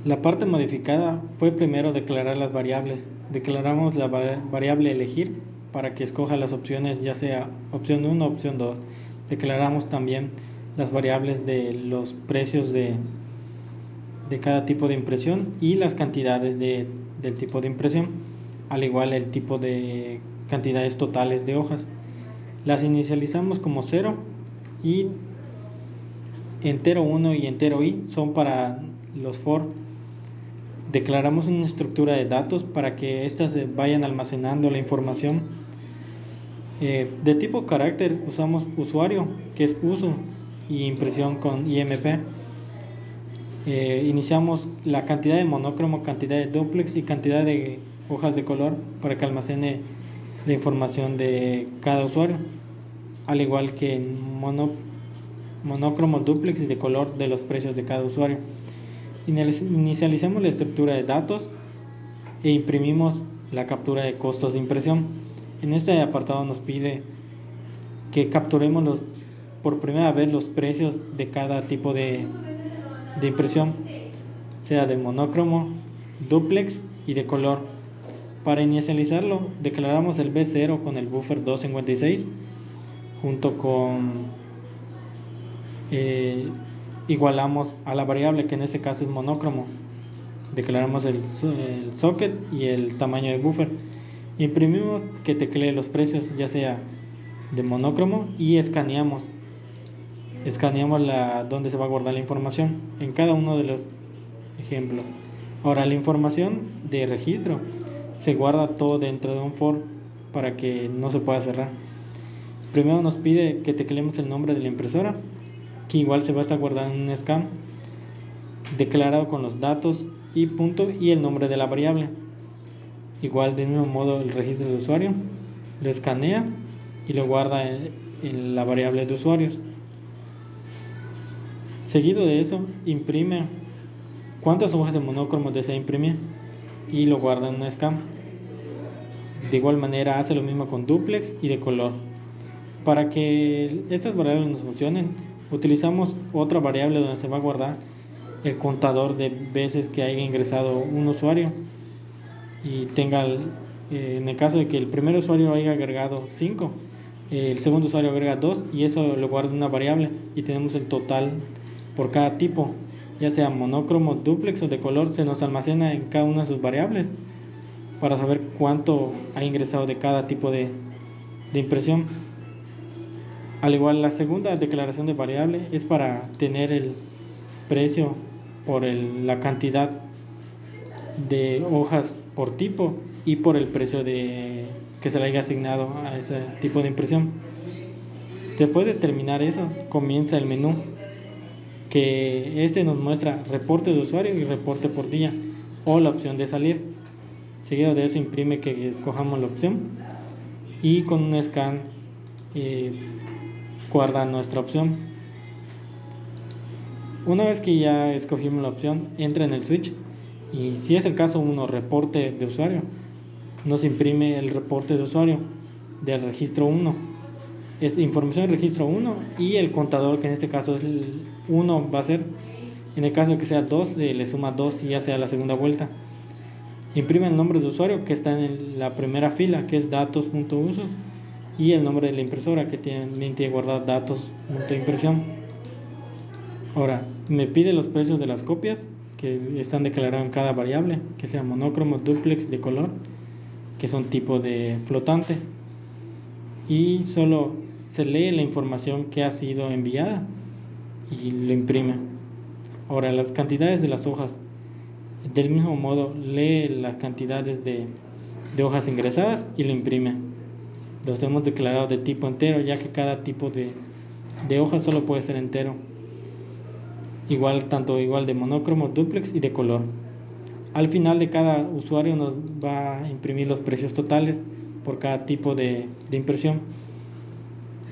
La parte modificada fue primero declarar las variables. Declaramos la variable elegir para que escoja las opciones, ya sea opción 1 o opción 2. Declaramos también las variables de los precios de cada tipo de impresión y las cantidades del tipo de impresión, al igual el tipo de cantidades totales de hojas. Las inicializamos como 0 y entero 1 y entero i son para los for. Declaramos una estructura de datos para que éstas vayan almacenando la información. De tipo carácter usamos usuario, que es uso, y impresión con imp. Iniciamos la cantidad de monócromo, cantidad de duplex y cantidad de hojas de color para que almacene la información de cada usuario, al igual que en monócromo, duplex y de color de los precios de cada usuario. Inicializamos la estructura de datos e imprimimos la captura de costos de impresión. En este apartado nos pide que capturemos por primera vez los precios de cada tipo de impresión, sea de monócromo, duplex y de color. Para inicializarlo, declaramos el B0 con el buffer 256 junto con igualamos a la variable, que en este caso es monócromo. Declaramos el socket y el tamaño de buffer. Imprimimos que teclee los precios, ya sea de monócromo, y escaneamos donde se va a guardar la información en cada uno de los ejemplos. Ahora, la información de registro se guarda todo dentro de un for para que no se pueda cerrar. Primero nos pide que tecleemos el nombre de la impresora, que igual se va a estar guardando en un scan declarado con los datos y punto y el nombre de la variable. Igual, del mismo modo, el registro de usuario lo escanea y lo guarda en la variable de usuarios. Seguido de eso, imprime cuántas hojas de monócromo desea imprimir y lo guarda en una scan. De igual manera hace lo mismo con duplex y de color. Para que estas variables nos funcionen, utilizamos otra variable donde se va a guardar el contador de veces que haya ingresado un usuario y tenga en el caso de que el primer usuario haya agregado 5, el segundo usuario agrega 2 y eso lo guarda en una variable y tenemos el total por cada tipo, ya sea monócromo, duplex o de color. Se nos almacena en cada una de sus variables para saber cuánto ha ingresado de cada tipo de impresión. Al igual, la segunda declaración de variable es para tener el precio por la cantidad de hojas por tipo y por el precio que se le haya asignado a ese tipo de impresión. Después de terminar eso, comienza el menú, que nos muestra reporte de usuario y reporte por día, o la opción de salir. Seguido de eso, imprime que escojamos la opción y con un scan guarda nuestra opción. Una vez que ya escogimos la opción, entra en el switch y, si es el caso, reporte de usuario, nos imprime el reporte de usuario del registro 1. Es información del registro 1 y el contador, que en este caso es el 1, va a ser, en el caso de que sea 2, le suma 2 y ya sea la segunda vuelta. Imprime el nombre de usuario, que está en la primera fila, que es datos.uso, y el nombre de la impresora, que también tiene guardado datos.impresión. Ahora, me pide los precios de las copias, que están declarados en cada variable, que sea monócromo, duplex, de color, que son tipo de flotante, y solo se lee la información que ha sido enviada y lo imprime. Ahora, las cantidades de las hojas, del mismo modo, lee las cantidades de hojas ingresadas y lo imprime. Los hemos declarado de tipo entero, ya que cada tipo de hoja solo puede ser entero. Tanto de monócromo, duplex y de color. Al final de cada usuario nos va a imprimir los precios totales por cada tipo de impresión.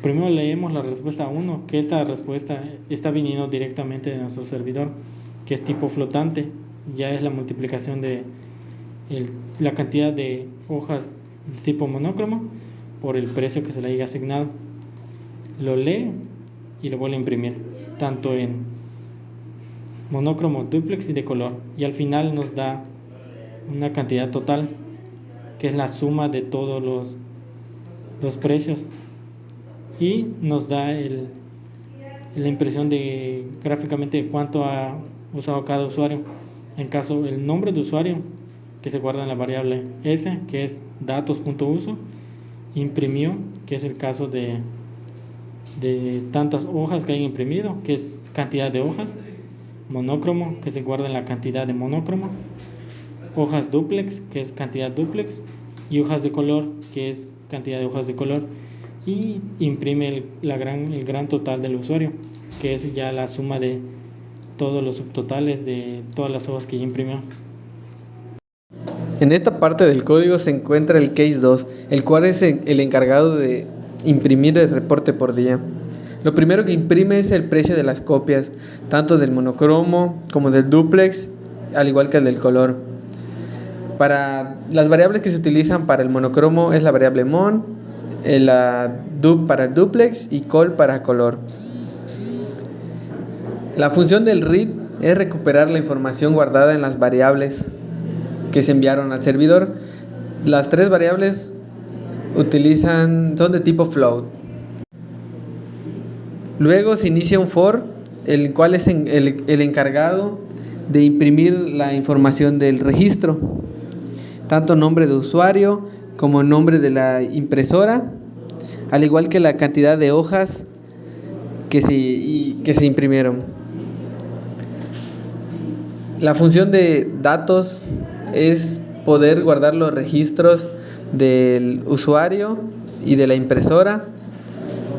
Primero leemos la respuesta 1, que esta respuesta está viniendo directamente de nuestro servidor, que es tipo flotante. Ya es la multiplicación de la cantidad de hojas de tipo monócromo por el precio que se le haya asignado. Lo lee y lo vuelve a imprimir, tanto en monócromo, dúplex y de color. Y al final nos da una cantidad total, que es la suma de todos los precios. Y nos da la impresión de gráficamente cuánto ha usado cada usuario. En caso, el nombre de usuario, que se guarda en la variable s, que es datos.uso, imprimió, que es el caso de tantas hojas que hayan imprimido, que es cantidad de hojas, monócromo, que se guarda en la cantidad de monócromo, hojas duplex, que es cantidad duplex, y hojas de color, que es cantidad de hojas de color, y imprime el gran total del usuario, que es ya la suma de todos los subtotales de todas las hojas que ya imprimió. En esta parte del código se encuentra el case 2, el cual es el encargado de imprimir el reporte por día. Lo primero que imprime es el precio de las copias, tanto del monocromo como del duplex, al igual que el del color. Para las variables que se utilizan para el monocromo es la variable mon, la dup para el duplex y col para color. La función del read es recuperar la información guardada en las variables que se enviaron al servidor. Las tres variables son de tipo float. Luego se inicia un for, el cual es el encargado de imprimir la información del registro, tanto nombre de usuario como nombre de la impresora, al igual que la cantidad de hojas que se imprimieron. La función de datos es poder guardar los registros del usuario y de la impresora,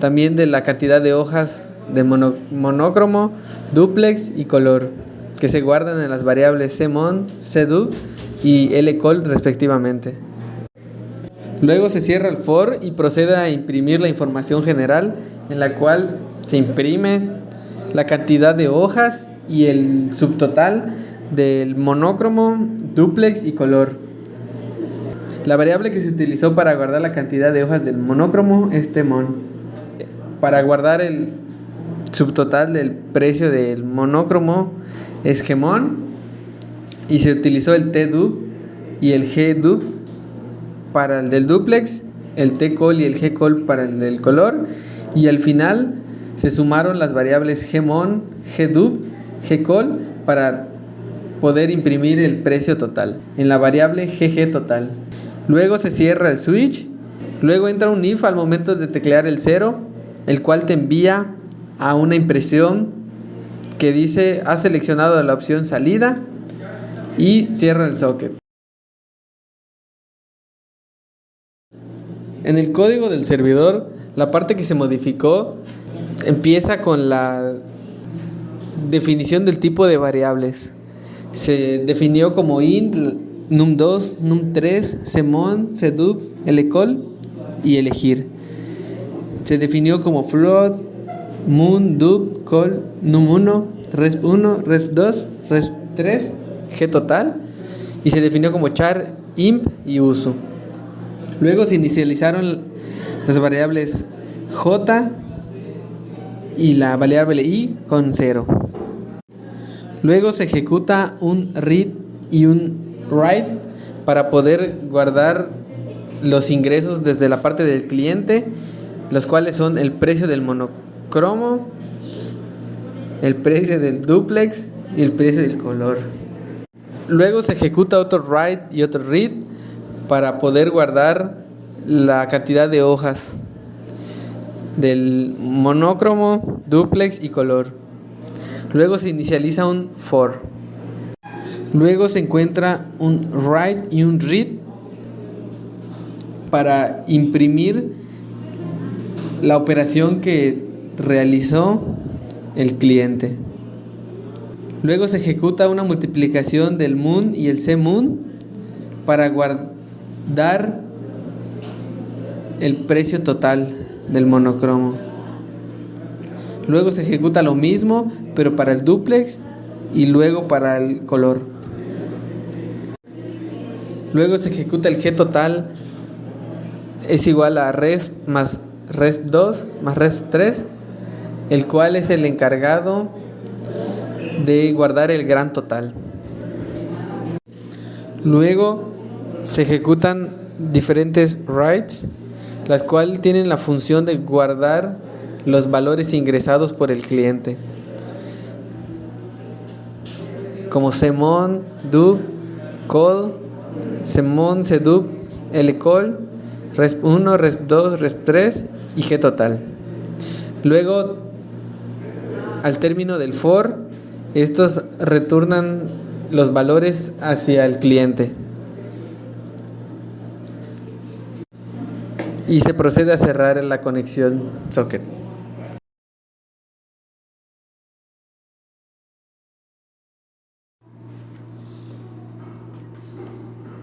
también de la cantidad de hojas de monócromo, duplex y color, que se guardan en las variables cmon, cdup y lcol respectivamente. Luego se cierra el for y procede a imprimir la información general, en la cual se imprime la cantidad de hojas y el subtotal del monócromo, duplex y color. La variable que se utilizó para guardar la cantidad de hojas del monócromo es tmon. Para guardar el subtotal del precio del monócromo es gmon, y se utilizó el tdup y el gdup para el del duplex, el tcol y el gcol para el del color, y al final se sumaron las variables gmon, gdup, gcol para poder imprimir el precio total en la variable ggtotal. Luego se cierra el switch, luego entra un if al momento de teclear el 0, el cual te envía a una impresión que dice has seleccionado la opción salida, y cierra el socket. En el código del servidor, la parte que se modificó empieza con la definición del tipo de variables. Se definió como int, num2, num3, cmon, cdup, lcol y elegir. Se definió como float, mun, dup, col, num1, resp1, resp2, resp3, gtotal, y se definió como char, imp y uso. Luego se inicializaron las variables j y la variable i con 0. Luego se ejecuta un read y un write para poder guardar los ingresos desde la parte del cliente, los cuales son el precio del monocromo, el precio del duplex y el precio del color. Luego se ejecuta otro write y otro read para poder guardar la cantidad de hojas del monócromo, duplex y color. Luego se inicializa un for. Luego se encuentra un write y un read para imprimir la operación que realizó el cliente. Luego se ejecuta una multiplicación del mun y el cmun para guardar el precio total del monocromo. Luego se ejecuta lo mismo, pero para el duplex y luego para el color. Luego se ejecuta el gtotal, es igual a resp más resp2 más resp3, el cual es el encargado de guardar el gran total. Luego se ejecutan diferentes writes, las cuales tienen la función de guardar los valores ingresados por el cliente, como semon, dub, call, semon, sedub, lcall, resp1, resp2, resp3 y gtotal. Luego, al término del for, estos retornan los valores hacia el cliente y se procede a cerrar la conexión socket.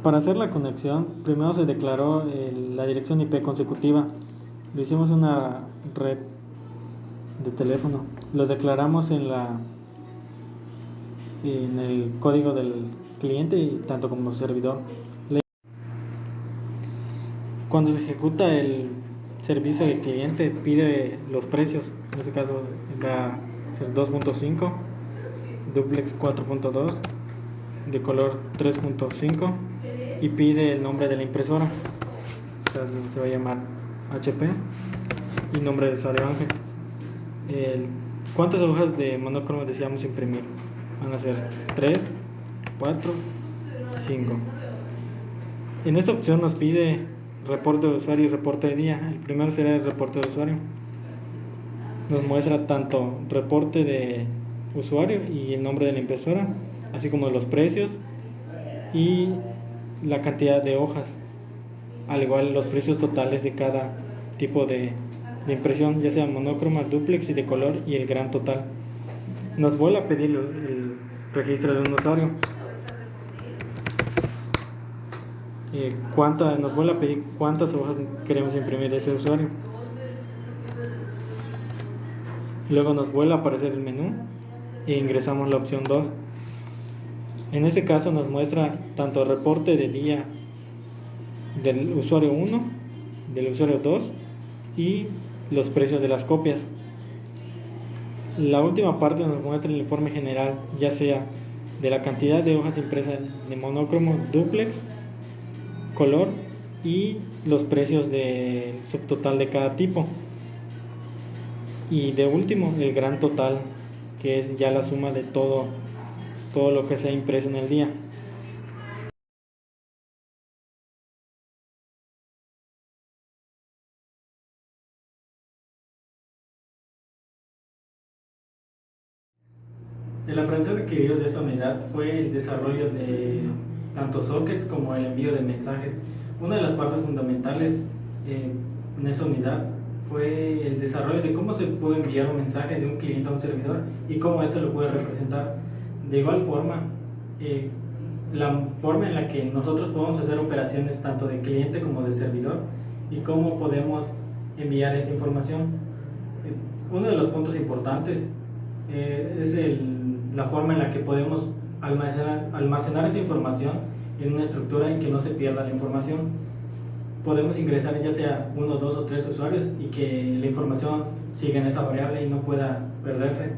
Para hacer la conexión, primero se declaró la dirección IP consecutiva. Lo hicimos en una red de teléfono. Lo declaramos en el código del cliente y tanto como servidor. Cuando se ejecuta el servicio del cliente, pide los precios. En este caso va a ser 2.5, duplex 4.2, de color 3.5 y pide el nombre de la impresora. Se va a llamar HP y nombre del usuario Ángel. ¿Cuántas hojas de monocromo deseamos imprimir? Van a ser 3, 4, 5. En esta opción nos pide reporte de usuario y reporte de día. El primero será el reporte de usuario. Nos muestra tanto reporte de usuario y el nombre de la impresora, así como los precios y la cantidad de hojas, al igual los precios totales de cada tipo de impresión, ya sea monocroma, duplex y de color, y el gran total. Nos vuelve a pedir el registro de un usuario. Nos vuelve a pedir cuántas hojas queremos imprimir de ese usuario. Luego nos vuelve a aparecer el menú e ingresamos la opción 2. En este caso nos muestra tanto el reporte de día del usuario 1, del usuario 2 y los precios de las copias. La última parte nos muestra el informe general, ya sea de la cantidad de hojas impresas de monocromo, duplex, color y los precios del subtotal de cada tipo. Y de último, el gran total, que es ya la suma de todo lo que se ha impreso en el día. El aprendizaje adquirido de esta unidad fue el desarrollo de tanto sockets como el envío de mensajes. Una de las partes fundamentales en esa unidad fue el desarrollo de cómo se pudo enviar un mensaje de un cliente a un servidor y cómo esto lo puede representar. De igual forma, la forma en la que nosotros podemos hacer operaciones tanto de cliente como de servidor y cómo podemos enviar esa información. Uno de los puntos importantes es la forma en la que podemos almacenar esa información en una estructura y que no se pierda la información. Podemos ingresar ya sea 1, 2 o 3 usuarios y que la información siga en esa variable y no pueda perderse,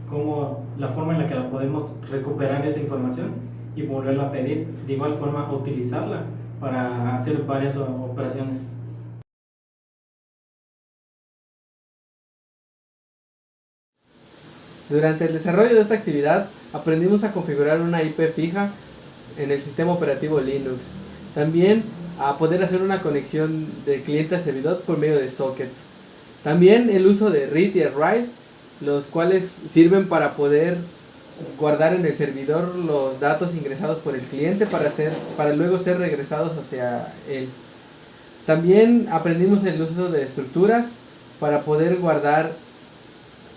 como la forma en la que la podemos recuperar esa información y volverla a pedir, de igual forma utilizarla para hacer varias operaciones. Durante el desarrollo de esta actividad aprendimos a configurar una IP fija en el sistema operativo Linux. También a poder hacer una conexión de cliente a servidor por medio de sockets. También el uso de read y write, los cuales sirven para poder guardar en el servidor los datos ingresados por el cliente para luego ser regresados hacia él. También aprendimos el uso de estructuras para poder guardar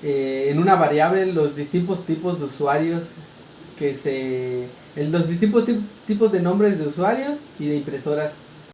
en una variable los distintos tipos de usuarios los distintos tipos de nombres de usuarios y de impresoras